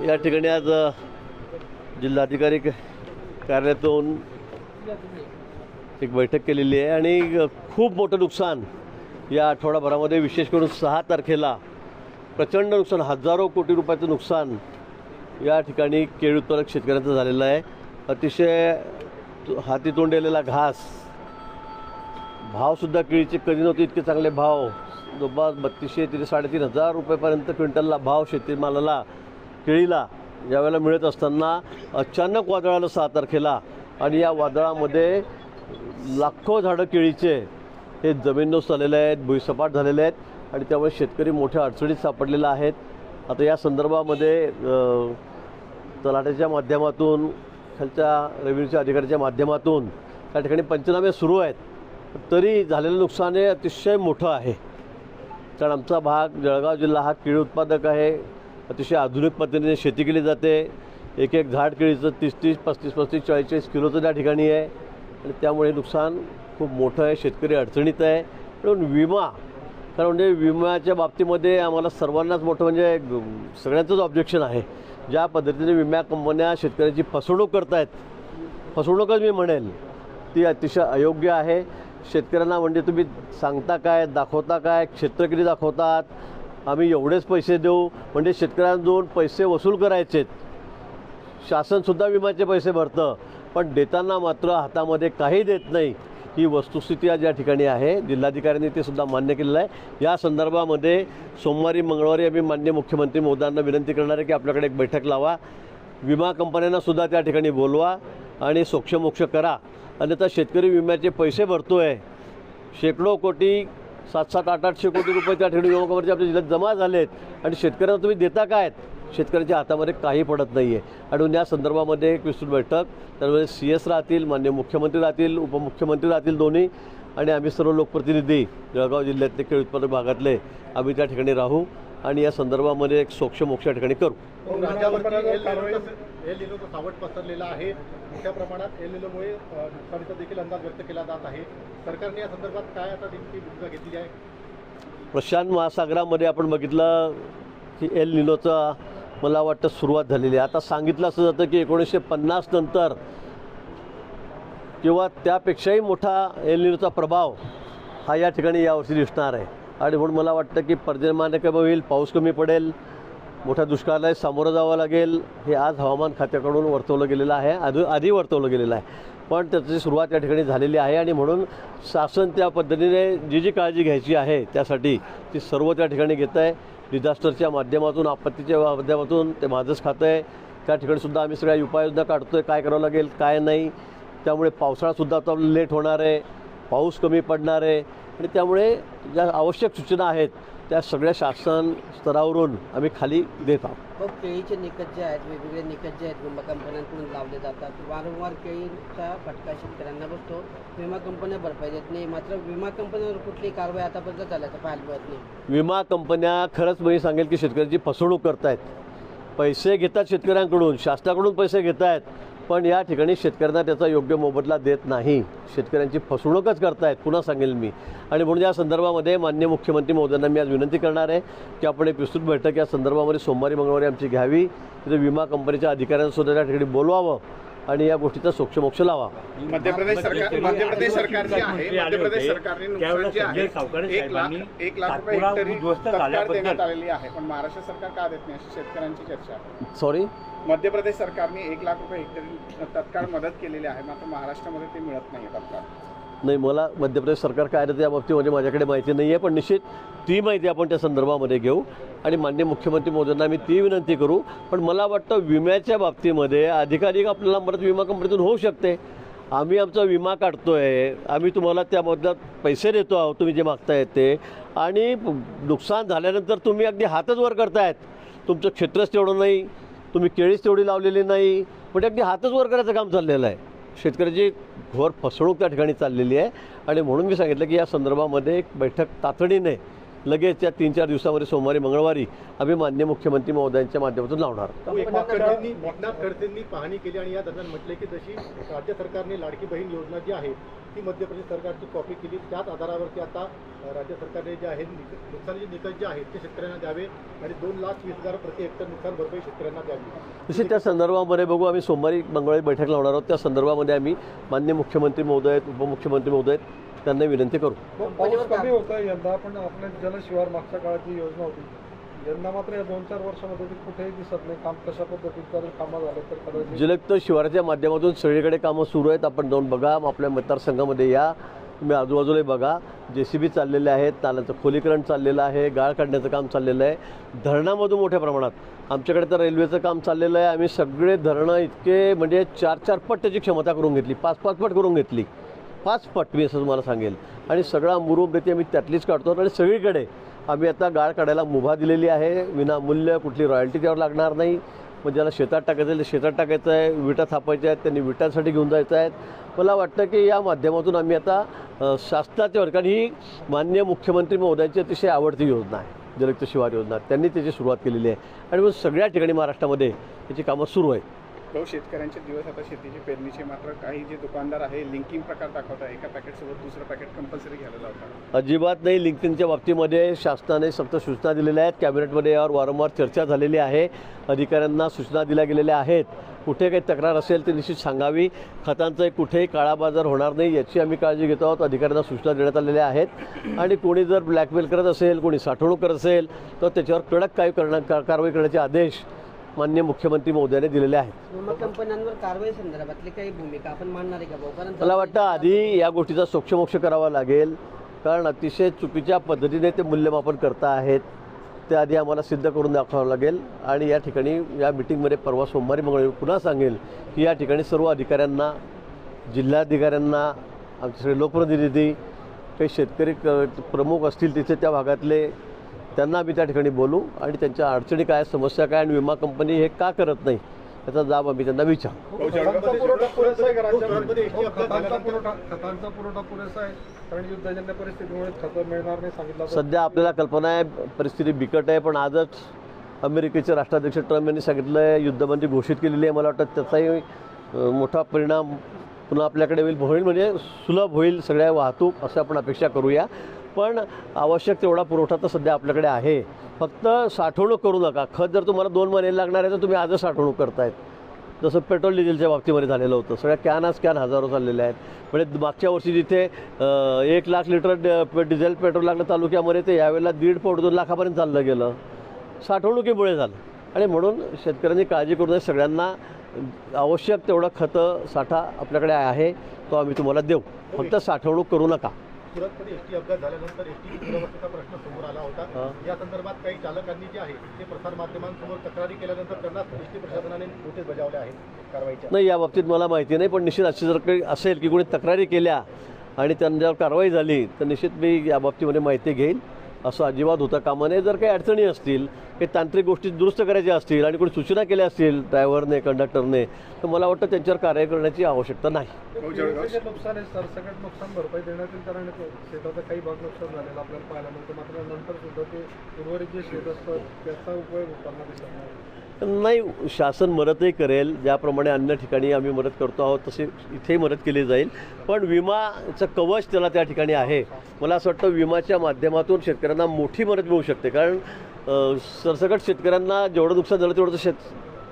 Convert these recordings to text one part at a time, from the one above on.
या ठिकाणी आज जिल्हाधिकारी कार्यालयातून एक बैठक केलेली आहे आणि खूप मोठं नुकसान या आठवडाभरामध्ये विशेष करून 6 तारखेला प्रचंड नुकसान, हजारो कोटी रुपयाचं नुकसान या ठिकाणी केळी उत्पादक शेतकऱ्यांचं झालेलं आहे। अतिशय हाती तोंड आलेला घास, भावसुद्धा केळीचे कधी नव्हते इतके चांगले भाव, जवळपास 3200 ते 3500 रुपयेपर्यंत क्विंटलला भाव शेतीमालाला केळीला यावेळेला मिळत असताना अचानक वादळ आलं 6 तारखेला आणि या वादळामध्ये लाखो झाडं केळीचे हे जमीनदोस्त झालेले आहेत, भुईसपाट झालेले आहेत आणि त्यामुळे शेतकरी मोठ्या अडचणीत सापडलेला आहेत। आता या संदर्भामध्ये तलाठ्याच्या माध्यमातून, खालच्या रेव्हेन्यूच्या अधिकाऱ्याच्या माध्यमातून त्या ठिकाणी पंचनामे सुरू आहेत, तरी झालेलं नुकसान हे अतिशय मोठं आहे। कारण आमचा भाग जळगाव जिल्हा हा केळी उत्पादक आहे, अतिशय आधुनिक पद्धतीने शेती केली जाते। एक एक झाड केळीचं 30-30, 35-35, 40-40 किलोचं त्या ठिकाणी आहे आणि त्यामुळे नुकसान खूप मोठं आहे, शेतकरी अडचणीत आहे। म्हणून विमा, कारण म्हणजे विम्याच्या बाबतीमध्ये आम्हाला सर्वांनाच मोठं म्हणजे सगळ्यांचंच ऑब्जेक्शन आहे। ज्या पद्धतीने विमा कंपन्या शेतकऱ्याची फसवणूक करत आहेत, फसवणूकच मी म्हणेल, ती अतिशय अयोग्य आहे। शेतकऱ्यांना म्हणजे तुम्ही सांगता काय, दाखवता काय, क्षेत्र किती दाखवतात, आम्ही एवढेच पैसे देऊ म्हणजे शेतकऱ्यांजवळून पैसे वसूल करायचेत। शासनसुद्धा विम्याचे पैसे भरतं पण देताना मात्र हातामध्ये काही देत नाही, ही वस्तुस्थिती आज या ठिकाणी आहे। जिल्हाधिकाऱ्यांनी ते सुद्धा मान्य केलेलं आहे। या संदर्भामध्ये सोमवारी मंगळवारी आम्ही माननीय मुख्यमंत्री महोदयांना विनंती करणार आहे की आपल्याकडे एक बैठक लावा, विमा कंपन्यांनासुद्धा त्या ठिकाणी बोलवा आणि सोक्षमोक्ष करा। अन्यथा शेतकरी विम्याचे पैसे भरतो आहे, शेकडो कोटी, 700, 800 कोटी रुपये त्या ठिकाणी विमा कंपनीचे आपल्या जिल्ह्यात जमा झाले आहेत आणि शेतकऱ्यांना तुम्ही देता काय? शेतकऱ्यांच्या हातामध्ये काही पडत नाही आहे। आणि या संदर्भामध्ये एक विस्तृत बैठक, त्यामध्ये CS राहतील, माननीय मुख्यमंत्री राहतील, उपमुख्यमंत्री राहतील दोन्ही, आणि आम्ही सर्व लोकप्रतिनिधी जळगाव जिल्ह्यातले केळी उत्पादक भागातले आम्ही त्या ठिकाणी राहू आणि या संदर्भामध्ये एक सोक्षमोक्ष ठिकाणी करू। एल निनोचं सावट पसरलेलं आहे, मोठ्या प्रमाणात एल निनोमुळे नुकसानीचा देखील अंदाज व्यक्त केला जात आहे। सरकारने या संदर्भात काय आता नेमकी भूमिका घेतली आहे? प्रशांत महासागरामध्ये आपण बघितलं की एल निनोचा मला वाटतं सुरुवात झालेली आहे। आता सांगितलं असं जातं की 1950 नंतर किंवा त्यापेक्षाही मोठा एल निनोचा प्रभाव हा या ठिकाणी यावर्षी दिसणार आहे आणि म्हणून मला वाटतं की पर्जन्यमान कमी होईल, पाऊस कमी पडेल, मोठ्या दुष्काळाला सामोरं जावं लागेल, हे आज हवामान खात्याकडून वर्तवलं गेलेलं आहे, आधी वर्तवलं गेलेलं आहे। पण त्याची सुरुवात या ठिकाणी झालेली आहे आणि म्हणून शासन त्या पद्धतीने जी काळजी घ्यायची आहे त्यासाठी ती सर्व त्या ठिकाणी घेत आहे। डिझास्टरच्या माध्यमातून, आपत्तीच्या माध्यमातून ते माझंच खातं आहे, त्या ठिकाणीसुद्धा आम्ही सगळ्या उपाययोजना काढतो आहे, काय करावं लागेल काय नाही। त्यामुळे पावसाळासुद्धा आता लेट होणार आहे, पाऊस कमी पडणार आहे आणि त्यामुळे ज्या आवश्यक सूचना आहेत त्या सगळ्या शासन स्तरावरून आम्ही खाली देत आहोत। मग केळीचे निकष जे आहेत, वेगवेगळे निकष जे आहेत विमा कंपन्यांकडून लावले जातात, वारंवार केळीचा फटका शेतकऱ्यांना बसतो, विमा कंपन्या भरपाई देत नाही, मात्र विमा कंपन्यांवर कुठली कारवाई आतापर्यंत झाल्याचं पाहायला मिळत नाही। विमा कंपन्या खरंच मी सांगेल की शेतकऱ्यांची फसवणूक करत आहेत, पैसे घेतात शेतकऱ्यांकडून, शासनाकडून पैसे घेत आहेत, पण या ठिकाणी शेतकऱ्यांना त्याचा योग्य मोबदला देत नाही, शेतकऱ्यांची फसवणूकच करतायत, पुन्हा सांगेल मी। आणि म्हणून या संदर्भामध्ये माननीय मुख्यमंत्री महोदयांना मी आज विनंती करणार आहे की आपण एक विस्तृत बैठक या संदर्भामध्ये सोमवारी मंगळवारी आमची घ्यावी, तिथे विमा कंपनीच्या अधिकाऱ्यांसुद्धा त्या ठिकाणी बोलवावं आणि या गोष्टीचा सोक्षमोक्ष लावा। मध्य प्रदेश सरकारने नुकसान जे आहे 1 लाख रुपये हेक्टरी तत्काळ देण्यात आलेली आहे, पण महाराष्ट्र सरकार का देत नाही अशी शेतकऱ्यांची चर्चा आहे। सॉरी, मध्य प्रदेश सरकारने 1 लाख रुपये हेक्टरी तत्काळ मदत केलेली आहे, मात्र महाराष्ट्रामध्ये ते मिळत नाही तत्काळ। नाही, मला मध्य प्रदेश सरकार काय देतं या बाबतीमध्ये माझ्याकडे माहिती नाही आहे, पण निश्चित ती माहिती आपण त्या संदर्भामध्ये घेऊ आणि माननीय मुख्यमंत्री महोदयांना मी ती विनंती करू। पण मला वाटतं विम्याच्या बाबतीमध्ये अधिकाधिक आपल्याला मदत विमा कंपनीतून होऊ शकते। आम्ही आमचा विमा काढतो आहे, आम्ही तुम्हाला त्याबद्दल पैसे देतो आहोत, तुम्ही जे मागतायत ते, आणि नुकसान झाल्यानंतर तुम्ही अगदी हातच वर करतायत, तुमचं क्षेत्रच तेवढं नाही, तुम्ही केळीच तेवढी लावलेली नाही, पण अगदी हातच वर करायचं काम चाललेलं आहे। शेतकऱ्याची घोर फसवणूक त्या ठिकाणी चाललेली आहे आणि म्हणून मी सांगितलं की या संदर्भामध्ये एक बैठक तातडीने लगेच या 3-4 दिवसामध्ये सोमवारी मंगळवारी आम्ही माननीय मुख्यमंत्री महोदयांच्या माध्यमातून लावणार. एकनाथ खडसेंनी पाहणी केली आणि या दरम्यान म्हटले की जशी राज्य सरकारने लाडकी बहीण योजना जी आहे ती मध्य प्रदेश सरकारची कॉपी केली, त्याच आधारावरती आता राज्य सरकारने जे आहे नुकसानीचे निकष जे आहेत ते शेतकऱ्यांना द्यावे आणि 2,20,000 प्रति हेक्टर नुकसान भरपाई शेतकऱ्यांना द्यावी. तसे त्या संदर्भामध्ये बघू, आम्ही सोमवारी मंगळवारी बैठक लावणार आहोत. त्या संदर्भामध्ये आम्ही माननीय मुख्यमंत्री महोदय, उपमुख्यमंत्री महोदय त्यांना विनंती करू. पाऊस कमी होता यंदा, पण आपल्या जलशिवार मागच्या काळात जी योजना होती यंदा मात्र या 2-4 वर्षामध्ये ती कुठेही दिसत नाही. काम कशा पद्धतीचं जर कामं झाले तर कदाचित जलयुक्त शिवाराच्या माध्यमातून सगळीकडे कामं सुरू आहेत. आपण जाऊन बघा, आपल्या मतदारसंघामध्ये या, तुम्ही आजूबाजूला बघा, JCB चाललेले आहेत, नाल्याचं खोलीकरण चाललेलं आहे, गाळ काढण्याचं काम चाललेलं आहे, धरणामधून मोठ्या प्रमाणात. आमच्याकडे तर रेल्वेचं काम चाललेलं आहे. आम्ही सगळे धरणं इतके म्हणजे 4-4 पट त्याची क्षमता करून घेतली, 5-5 पट करून घेतली, 5 पट मी असं तुम्हाला सांगेल. आणि सगळा मुरूम गती आम्ही त्यातलीच काढतो. आणि सगळीकडे आम्ही आता गाळ काढायला मुभा दिलेली आहे, विनामूल्य, कुठली रॉयल्टी त्यावर लागणार नाही. म्हणजे ज्याला शेतात टाकायचं आहे ते शेतात टाकायचं आहे, विटा थापायच्या आहेत त्यांनी विटांसाठी घेऊन जायचं आहेत. मला वाटतं की या माध्यमातून आम्ही आता शासनाच्या कारण ही माननीय मुख्यमंत्री महोदयांची अतिशय आवडती योजना आहे, जलयुक्त शिवार योजना. त्यांनी त्याची सुरुवात केलेली आहे आणि मग सगळ्या ठिकाणी महाराष्ट्रामध्ये त्याची कामं सुरू आहेत. तो शेतकऱ्यांचे दिवस आता शेतीची पेरणीचे, मात्र काही जे दुकानदार आहे लिंकिंग प्रकार दाखवतात, एका पॅकेटसोबत दुसरं पॅकेट कंपल्सरी घ्यायला लावतात. अजिबात नाही. लिंकिंगच्या बाबतीमध्ये शासनाने सक्त सूचना दिलेल्या आहेत. कॅबिनेटमध्ये यावर वारंवार चर्चा झालेली आहे. अधिकाऱ्यांना सूचना दिल्या गेलेल्या आहेत. कुठे काही तक्रार असेल ती निश्चित सांगावी. खतांचा कुठेही काळा बाजार होणार नाही याची आम्ही काळजी घेतो आहोत. अधिकाऱ्यांना सूचना देण्यात आलेल्या आहेत. आणि कोणी जर ब्लॅकमेल करत असेल, कोणी साठवणूक करत असेल तर त्याच्यावर कडक कारवाई करण्याचे आदेश माननीय मुख्यमंत्री महोदयाने दिलेले आहेत. विमा कंपन्यांवर कारवाई संदर्भातली काही भूमिका आपण मांडणार आहे का भाऊ? कारण मला वाटतं आधी या गोष्टीचा सोक्षमोक्ष करावा लागेल, कारण अतिशय चुकीच्या पद्धतीने ते मूल्यमापन करता आहेत. ते आधी आम्हाला सिद्ध करून दाखवावं लागेल. आणि या ठिकाणी या मिटिंगमध्ये परवा सोमवारी मंगळवारी पुन्हा सांगेल की या ठिकाणी सर्व अधिकाऱ्यांना, जिल्हाधिकाऱ्यांना, आमचे सगळे लोकप्रतिनिधी, काही शेतकरी प्रमुख असतील तिथे त्या भागातले, त्यांना आम्ही त्या ठिकाणी बोलू आणि त्यांच्या अडचणी काय, समस्या काय आणि विमा कंपनी हे का करत नाही याचा जाब आम्ही त्यांना विचारू. खतांचा पुरवठा पुरेसा आहे का राज्यामध्ये? खतांचा पुरवठा पुरेसा आहे, कारण युद्धजन्य परिस्थितीमुळे खतं मिळणार नाही सांगितलं. सध्या आपल्याला कल्पना आहे परिस्थिती बिकट आहे, पण आजच अमेरिकेचे राष्ट्राध्यक्ष ट्रम्प यांनी सांगितलं आहे, युद्धबंदी घोषित केलेली आहे. मला वाटतं त्याचाही मोठा परिणाम पुन्हा आपल्याकडे होईल म्हणजे सुलभ होईल सगळ्या वाहतूक, असं आपण अपेक्षा करूया. पण आवश्यक तेवढा पुरवठा तर सध्या आपल्याकडे आहे. फक्त साठवणूक करू नका. खत जर तुम्हाला 2 महिने लागणार आहे तर तुम्ही आजच साठवणूक करतायत. जसं पेट्रोल डिझेलच्या बाबतीमध्ये झालेलं होतं. सगळ्या कॅन हजारो चाललेल्या आहेत. म्हणजे मागच्या वर्षी जिथे 1 लाख लिटर डिझेल पेट्रोल लागलं तालुक्यामध्ये, ते यावेळेला 1.5-2 लाखापर्यंत चाललं गेलं. साठवणुकीमुळे झालं. आणि म्हणून शेतकऱ्यांनी काळजी करू नये. सगळ्यांना आवश्यक तेवढं खतं साठा आपल्याकडे आहे, तो आम्ही तुम्हाला देऊ. फक्त साठवणूक करू नका. सुरतमध्ये एसटी अपघात झाल्यानंतर एसटीची गुणवत्तेचा प्रश्न समोर आला होता. या संदर्भात काही चालकांनी जे आहे ते प्रसारमाध्यमांसमोर तक्रारी केल्यानंतर त्यांना एसटी प्रशासनाने नोटीस बजावल्या आहेत कारवाईच्या. नाही, या बाबतीत मला माहिती नाही, पण निश्चित अशी जर काही असेल की कोणी तक्रारी केल्या आणि त्यांच्यावर कारवाई झाली तर निश्चित मी या बाबतीमध्ये माहिती घेईन. असं अजिबात होता कामा नये. जर काही अडचणी असतील, काही तांत्रिक गोष्टी दुरुस्त करायच्या असतील आणि कोणी सूचना केल्या असतील ड्रायव्हरने, कंडक्टरने, तर मला वाटतं त्यांच्यावर कारवाई करण्याची आवश्यकता नाही. नुकसान आहे, सरसकट नुकसान भरपाई देण्यात येईल, कारण शेताचा काही भाग नुकसान झालेला आपल्याला पाहायला मिळतं. मात्र नंतर सुद्धा ते उर्वरित जे शेत असतं त्याचा उपयोग होताना दिसत नाही. नाही, शासन मदतही करेल. ज्याप्रमाणे अन्य ठिकाणी आम्ही मदत करतो आहोत तशी इथेही मदत केली जाईल. पण विमाचं कवच त्याला त्या ठिकाणी आहे. मला असं वाटतं विमाच्या माध्यमातून शेतकऱ्यांना मोठी मदत मिळू शकते, कारण सरसकट शेतकऱ्यांना जेवढं नुकसान झालं तेवढं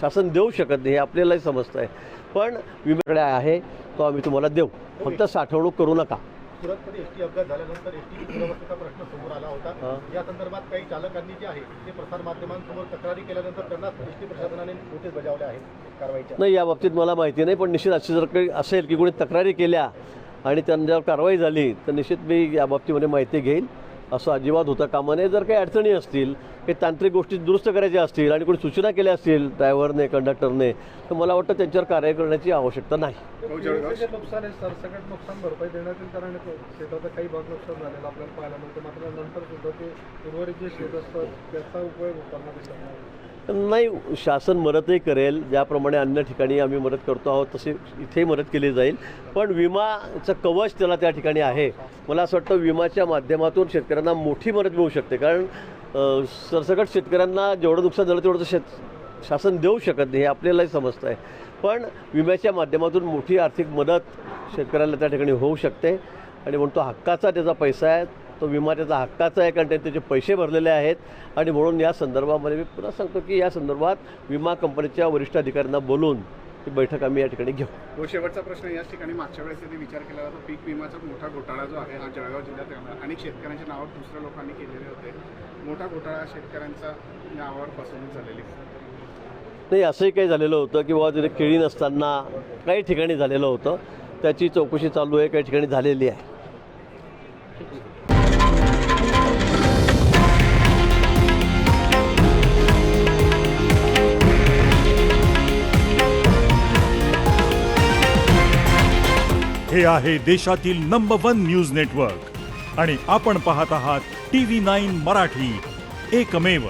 शासन देऊ शकत नाही, हे आपल्यालाही समजतं आहे. पण विम्याकडे आहे, तो आम्ही तुम्हाला देऊ. फक्त साठवणूक करू नका. सुरतमध्ये एसटी अपघात झाल्यानंतर एसटीची गुणवत्तेचा प्रश्न समोर आला होता. या संदर्भात काही चालकांनी जे आहे ते प्रसारमाध्यमांसमोर तक्रारी केल्यानंतर त्यांना एसटी प्रशासनाने नोटीस बजावल्या आहेत कारवाईच्या. नाही, या बाबतीत मला माहिती नाही, पण निश्चित अशी जर काही असेल की कोणी तक्रारी केल्या आणि त्यांच्यावर कारवाई झाली तर निश्चित मी या बाबतीमध्ये माहिती घेईन. असं अजिबात होता कामा नये. जर काही अडचणी असतील, काही तांत्रिक गोष्टी दुरुस्त करायच्या असतील आणि कोणी सूचना केल्या असतील ड्रायव्हरने, कंडक्टरने, तर मला वाटतं त्यांच्यावर कारवाई करण्याची आवश्यकता नाही. नुकसान आहे, सरसकट नुकसान भरपाई देण्यात येईल, कारण शेताचा काही भाग नुकसान झालेला आपल्याला पाहायला मिळतं. मात्र नंतर सुद्धा ते उर्वरित जे शेत असतं त्याचा उपयोग होताना दिसत नाही. नाही, शासन मदतही करेल, ज्याप्रमाणे अन्य ठिकाणी आम्ही मदत करतो आहोत तसे इथेही मदत केली जाईल. पण विमाचं कवच त्याला त्या ठिकाणी आहे. मला असं वाटतं विमाच्या माध्यमातून शेतकऱ्यांना मोठी मदत मिळू शकते, कारण सरसकट शेतकऱ्यांना जेवढं नुकसान झालं तेवढं शासन देऊ शकत नाही, हे आपल्यालाही समजतं आहे. पण विम्याच्या माध्यमातून मोठी आर्थिक मदत शेतकऱ्याला त्या ठिकाणी होऊ शकते. आणि म्हणतो हक्काचा त्याचा पैसा आहे, तो विमा त्याचा हक्काचा आहे, कारण त्यांनी त्याचे पैसे भरलेले आहेत. आणि म्हणून या संदर्भामध्ये मी पुन्हा सांगतो की या संदर्भात विमा कंपनीच्या वरिष्ठ अधिकाऱ्यांना बोलून ही बैठक आम्ही या ठिकाणी घेऊ. तो शेवटचा प्रश्न याच ठिकाणी मागच्या वेळेस जरी विचार केला जातो, पीक विमाचा मोठा घोटाळा जो आहे हा जळगाव जिल्ह्यात अनेक शेतकऱ्यांच्या नावावर दुसऱ्या लोकांनी केलेले होते. मोठा घोटाळा शेतकऱ्यांचा नावावर फसवणूक झालेली. नाही, असंही काही झालेलं होतं किंवा तिथे केळी नसताना काही ठिकाणी झालेलं होतं. त्याची चौकशी चालू आहे, काही ठिकाणी झालेली आहे. हे आहे देशातील नंबर 1 न्यूज नेटवर्क आणि आपण पाहत आहात TV9 मराठी, एकमेव.